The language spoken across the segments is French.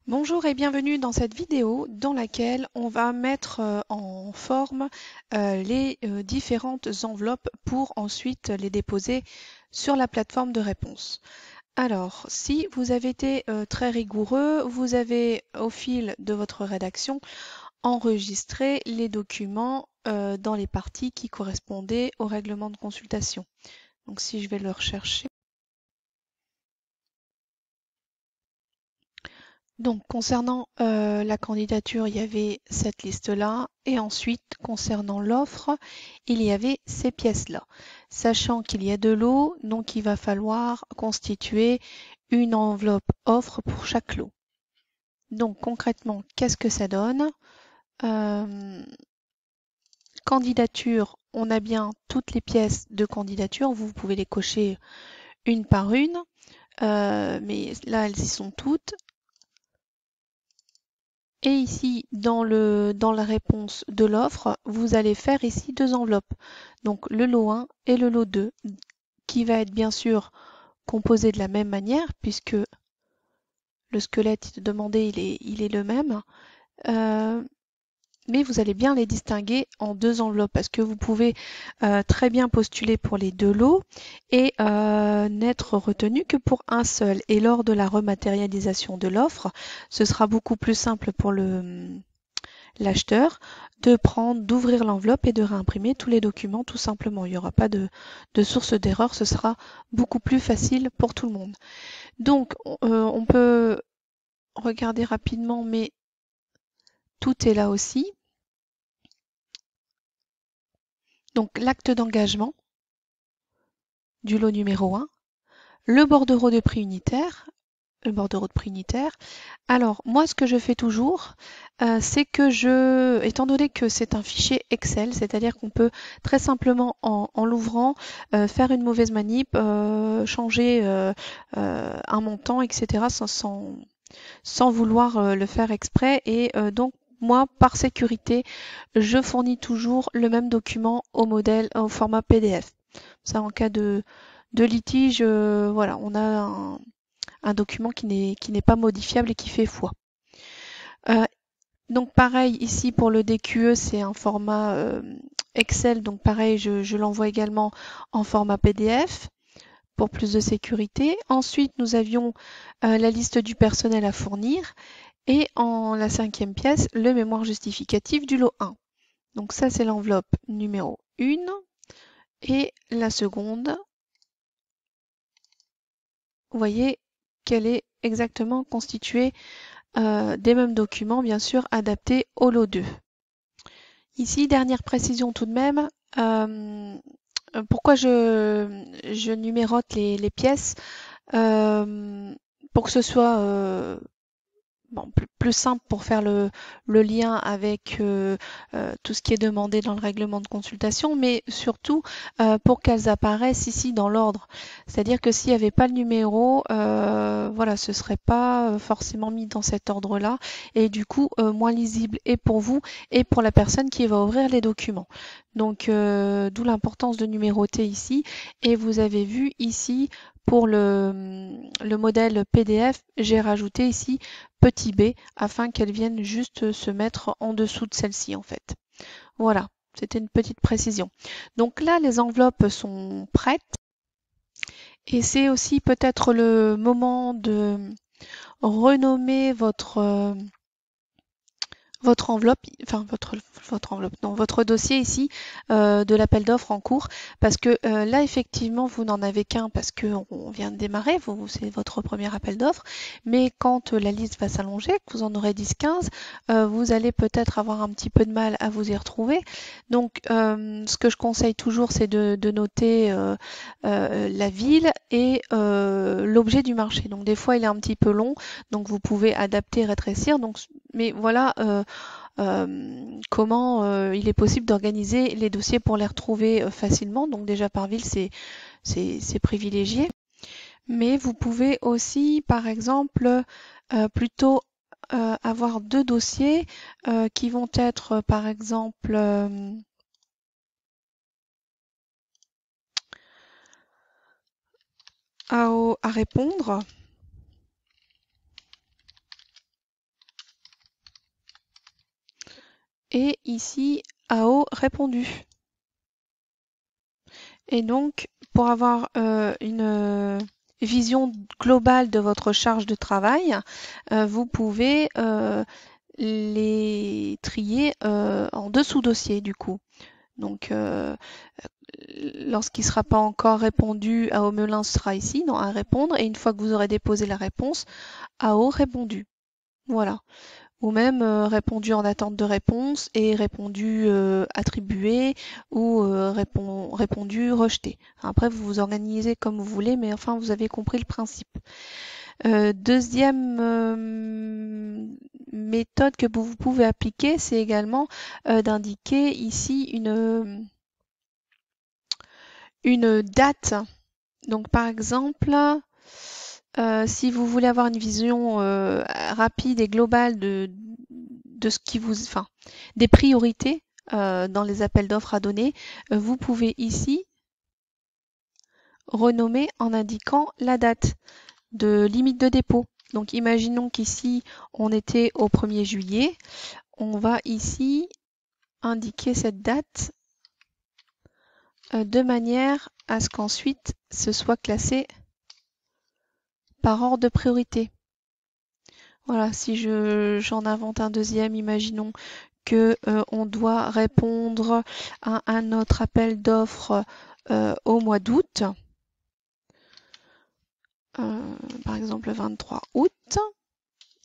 Bonjour et bienvenue dans cette vidéo dans laquelle on va mettre en forme les différentes enveloppes pour ensuite les déposer sur la plateforme de réponse. Alors, si vous avez été très rigoureux, vous avez au fil de votre rédaction enregistré les documents dans les parties qui correspondaient au règlement de consultation. Donc si je vais le rechercher. Donc, concernant la candidature, il y avait cette liste-là, et ensuite, concernant l'offre, il y avait ces pièces-là. Sachant qu'il y a de lot, donc il va falloir constituer une enveloppe offre pour chaque lot. Donc, concrètement, qu'est-ce que ça donne? Euh, Candidature, on a bien toutes les pièces de candidature, vous pouvez les cocher une par une, mais là, elles y sont toutes. Et ici, dans la réponse de l'offre, vous allez faire ici deux enveloppes. Donc le lot 1 et le lot 2, qui va être bien sûr composé de la même manière, puisque le squelette demandé, il est le même. Euh, mais vous allez bien les distinguer en deux enveloppes, parce que vous pouvez très bien postuler pour les deux lots et n'être retenu que pour un seul. Et lors de la rematérialisation de l'offre, ce sera beaucoup plus simple pour l'acheteur d'ouvrir l'enveloppe et de réimprimer tous les documents tout simplement. Il n'y aura pas de source d'erreur, ce sera beaucoup plus facile pour tout le monde. Donc, on peut regarder rapidement, mais tout est là aussi. Donc, l'acte d'engagement du lot numéro 1, le bordereau de prix unitaire, le bordereau de prix unitaire. Alors, moi, ce que je fais toujours, c'est que étant donné que c'est un fichier Excel, c'est-à-dire qu'on peut très simplement, en l'ouvrant, faire une mauvaise manip, changer un montant, etc., sans vouloir le faire exprès. Et donc, moi, par sécurité, je fournis toujours le même document au modèle, au format PDF. Ça, en cas de litige, voilà, on a un document qui n'est pas modifiable et qui fait foi. Euh, donc pareil ici pour le DQE, c'est un format Excel, donc pareil, je l'envoie également en format PDF pour plus de sécurité. Ensuite, nous avions la liste du personnel à fournir et en la cinquième pièce, le mémoire justificatif du lot 1. Donc ça, c'est l'enveloppe numéro 1 et la seconde, vous voyez qu'elle est exactement constituée des mêmes documents, bien sûr, adaptés au lot 2. Ici, dernière précision tout de même, pourquoi je numérote les pièces pour que ce soit bon, plus simple pour faire le lien avec tout ce qui est demandé dans le règlement de consultation, mais surtout pour qu'elles apparaissent ici dans l'ordre. C'est-à-dire que s'il n'y avait pas le numéro, voilà, ce serait pas forcément mis dans cet ordre-là, et du coup moins lisible et pour vous et pour la personne qui va ouvrir les documents. Donc d'où l'importance de numéroter ici. Et vous avez vu ici pour le modèle PDF, j'ai rajouté ici petit b afin qu'elles viennent juste se mettre en dessous de celle-ci en fait. Voilà, c'était une petite précision. Donc là, les enveloppes sont prêtes et c'est aussi peut-être le moment de renommer votre enveloppe, enfin votre enveloppe, non, votre dossier ici de l'appel d'offres en cours, parce que là effectivement vous n'en avez qu'un parce que on vient de démarrer, c'est votre premier appel d'offres, mais quand la liste va s'allonger, que vous en aurez 10-15, vous allez peut-être avoir un petit peu de mal à vous y retrouver. Donc ce que je conseille toujours, c'est de noter la ville et l'objet du marché. Donc des fois il est un petit peu long, donc vous pouvez adapter, rétrécir. Donc, mais voilà comment il est possible d'organiser les dossiers pour les retrouver facilement. Donc déjà par ville, c'est privilégié. Mais vous pouvez aussi, par exemple, plutôt avoir deux dossiers qui vont être, par exemple, à répondre. et ici AO répondu. Et donc, pour avoir une vision globale de votre charge de travail, vous pouvez les trier en deux sous-dossiers du coup. Donc, lorsqu'il ne sera pas encore répondu, AO Melun sera ici, dans à répondre, et une fois que vous aurez déposé la réponse, AO répondu. Voilà. Ou même répondu en attente de réponse et répondu attribué ou répondu rejeté. Après, vous vous organisez comme vous voulez, mais enfin, vous avez compris le principe. Deuxième méthode que vous pouvez appliquer, c'est également d'indiquer ici une date. Donc, par exemple, si vous voulez avoir une vision rapide et globale de ce qui vous, enfin, des priorités dans les appels d'offres à donner, vous pouvez ici renommer en indiquant la date de limite de dépôt. Donc, imaginons qu'ici, on était au 1er juillet. On va ici indiquer cette date de manière à ce qu'ensuite, ce soit classé par ordre de priorité. Voilà, si j'en invente un deuxième, imaginons que on doit répondre à un autre appel d'offres au mois d'août, par exemple le 23 août,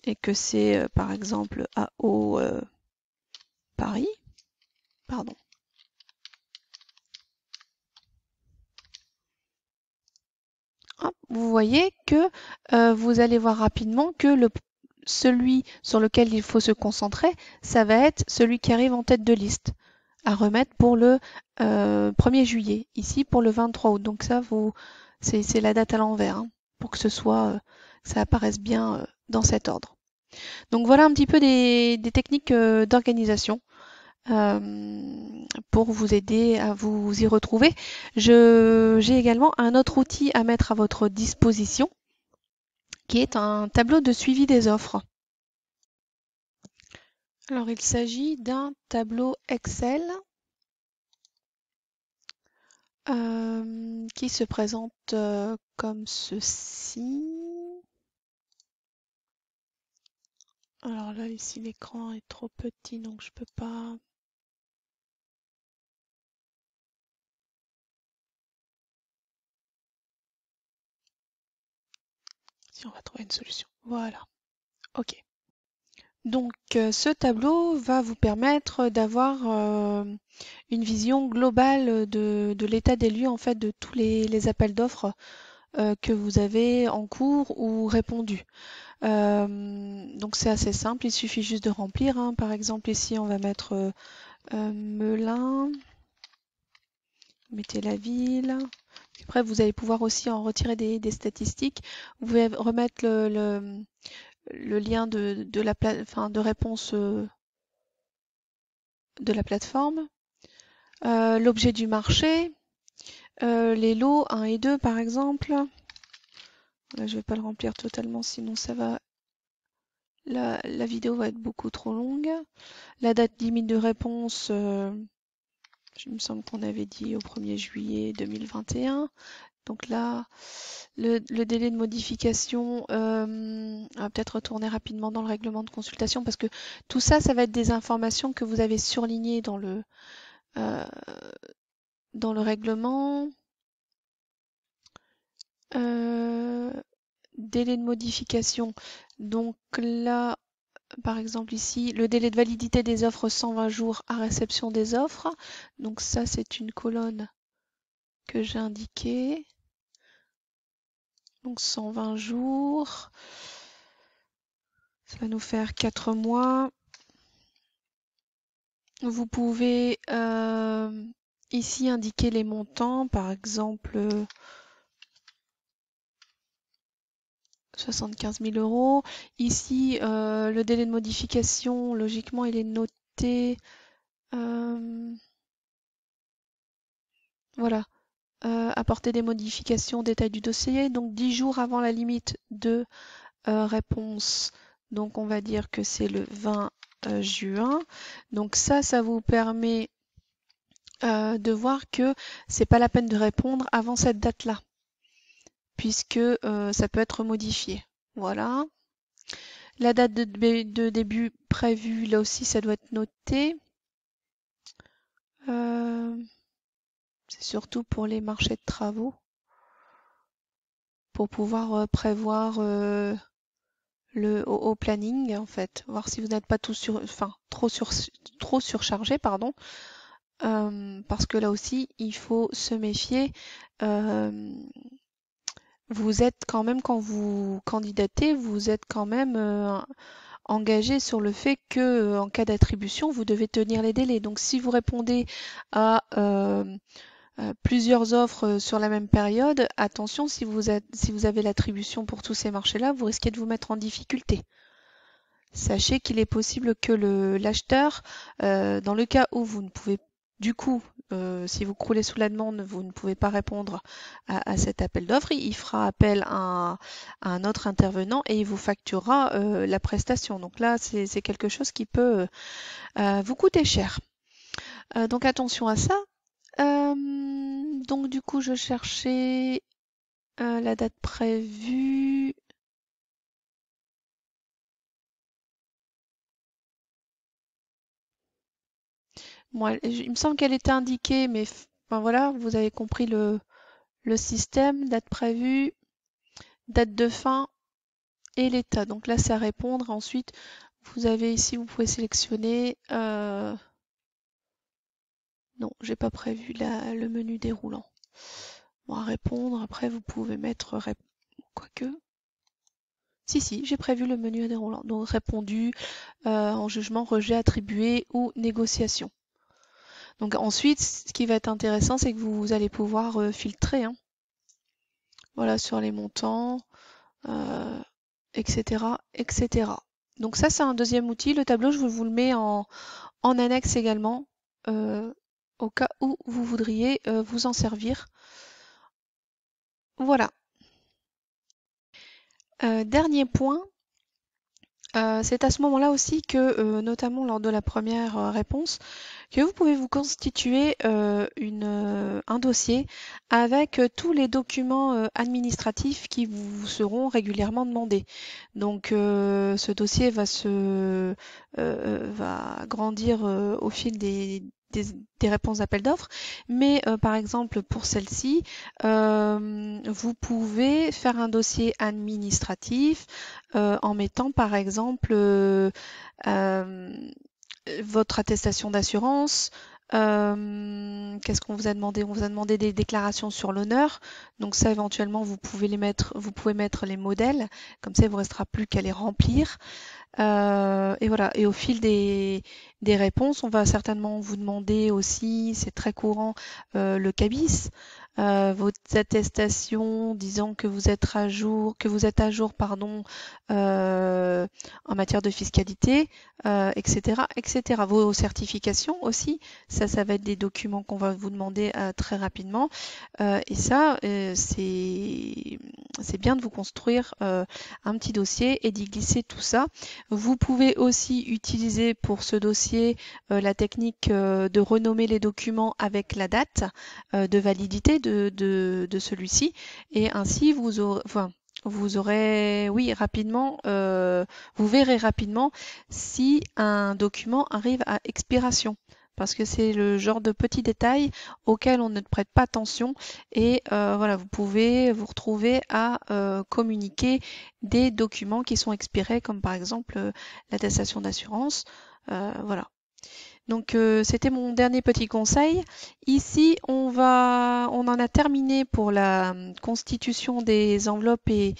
et que c'est par exemple AO Paris, pardon. Hop, vous voyez que vous allez voir rapidement que celui sur lequel il faut se concentrer, ça va être celui qui arrive en tête de liste, à remettre pour le 1er juillet, ici pour le 23 août. Donc ça, c'est la date à l'envers, hein, pour que ça apparaisse bien dans cet ordre. Donc voilà un petit peu des techniques d'organisation pour vous aider à vous y retrouver. J'ai également un autre outil à mettre à votre disposition, qui est un tableau de suivi des offres. Alors il s'agit d'un tableau Excel qui se présente comme ceci. Alors là, ici, l'écran est trop petit, donc je peux pas. Si on va trouver une solution. Voilà. Ok. Donc ce tableau va vous permettre d'avoir une vision globale de l'état des lieux en fait de tous les appels d'offres que vous avez en cours ou répondus. Donc c'est assez simple, il suffit juste de remplir, hein. Par exemple ici on va mettre Melun, mettez la ville. Après vous allez pouvoir aussi en retirer des statistiques. Vous pouvez remettre le lien de réponse de la plateforme, l'objet du marché, les lots 1 et 2 par exemple. Là, je ne vais pas le remplir totalement, sinon ça va. La vidéo va être beaucoup trop longue. La date limite de réponse, il me semble qu'on avait dit au 1er juillet 2021. Donc là, le délai de modification, on va peut-être retourner rapidement dans le règlement de consultation parce que tout ça, ça va être des informations que vous avez surlignées dans le règlement. Délai de modification. Donc là, par exemple ici, le délai de validité des offres 120 jours à réception des offres. Donc ça, c'est une colonne que j'ai indiquée. Donc 120 jours. Ça va nous faire 4 mois. Vous pouvez ici indiquer les montants, par exemple 75 000 euros. Ici, le délai de modification, logiquement, il est noté. Voilà. Apporter des modifications, détail du dossier. Donc 10 jours avant la limite de réponse. Donc on va dire que c'est le 20 juin. Donc ça vous permet de voir que c'est pas la peine de répondre avant cette date-là, puisque ça peut être modifié. Voilà. La date de début prévue, là aussi, ça doit être noté. C'est surtout pour les marchés de travaux, pour pouvoir prévoir au planning, en fait, voir si vous n'êtes pas trop surchargé, pardon. Parce que là aussi, il faut se méfier. Vous êtes quand même, quand vous candidatez, vous êtes quand même engagé sur le fait que, en cas d'attribution, vous devez tenir les délais. Donc, si vous répondez à plusieurs offres sur la même période, attention, si vous avez l'attribution pour tous ces marchés-là, vous risquez de vous mettre en difficulté. Sachez qu'il est possible que l'acheteur, dans le cas où vous ne pouvez, du coup, si vous croulez sous la demande, vous ne pouvez pas répondre à cet appel d'offres, il fera appel à un autre intervenant et il vous facturera la prestation. Donc là, c'est quelque chose qui peut vous coûter cher. Donc attention à ça. Donc du coup, je cherchais la date prévue. Moi, il me semble qu'elle était indiquée, mais enfin, voilà, vous avez compris le système, date prévue, date de fin et l'état. Donc là, c'est à répondre. Ensuite, vous avez ici, vous pouvez sélectionner. Non, j'ai pas prévu le menu déroulant. Bon, à répondre. Après, vous pouvez mettre quoique. Si, j'ai prévu le menu déroulant. Donc répondu, en jugement, rejet, attribué ou négociation. Donc ensuite, ce qui va être intéressant, c'est que vous allez pouvoir filtrer, hein. Voilà, sur les montants, etc., etc. Donc ça, c'est un deuxième outil. Le tableau, je vous le mets en annexe également, au cas où vous voudriez vous en servir. Voilà. Dernier point. C'est à ce moment-là aussi que, notamment lors de la première réponse, que vous pouvez vous constituer un dossier avec tous les documents administratifs qui vous seront régulièrement demandés. Donc ce dossier va grandir au fil des réponses d'appel d'offres, mais par exemple pour celle-ci, vous pouvez faire un dossier administratif en mettant par exemple votre attestation d'assurance. Qu'est-ce qu'on vous a demandé? On vous a demandé des déclarations sur l'honneur. Donc ça, éventuellement, vous pouvez mettre les modèles. Comme ça, il ne vous restera plus qu'à les remplir. Et voilà. Et au fil des réponses, on va certainement vous demander aussi, c'est très courant, le CABIS. Vos attestations disant que vous êtes à jour, pardon, en matière de fiscalité, etc., etc. Vos certifications aussi, ça va être des documents qu'on va vous demander très rapidement. Et ça, c'est bien de vous construire un petit dossier et d'y glisser tout ça. Vous pouvez aussi utiliser pour ce dossier la technique de renommer les documents avec la date de validité de celui-ci, et ainsi vous aurez, oui, rapidement, vous verrez rapidement si un document arrive à expiration. Parce que c'est le genre de petits détails auxquels on ne prête pas attention, et voilà, vous pouvez vous retrouver à communiquer des documents qui sont expirés, comme par exemple l'attestation d'assurance. Voilà. Donc c'était mon dernier petit conseil. Ici, on en a terminé pour la constitution des enveloppes et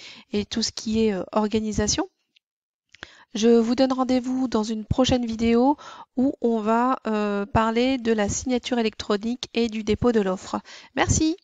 tout ce qui est organisation. Je vous donne rendez-vous dans une prochaine vidéo où on va parler de la signature électronique et du dépôt de l'offre. Merci.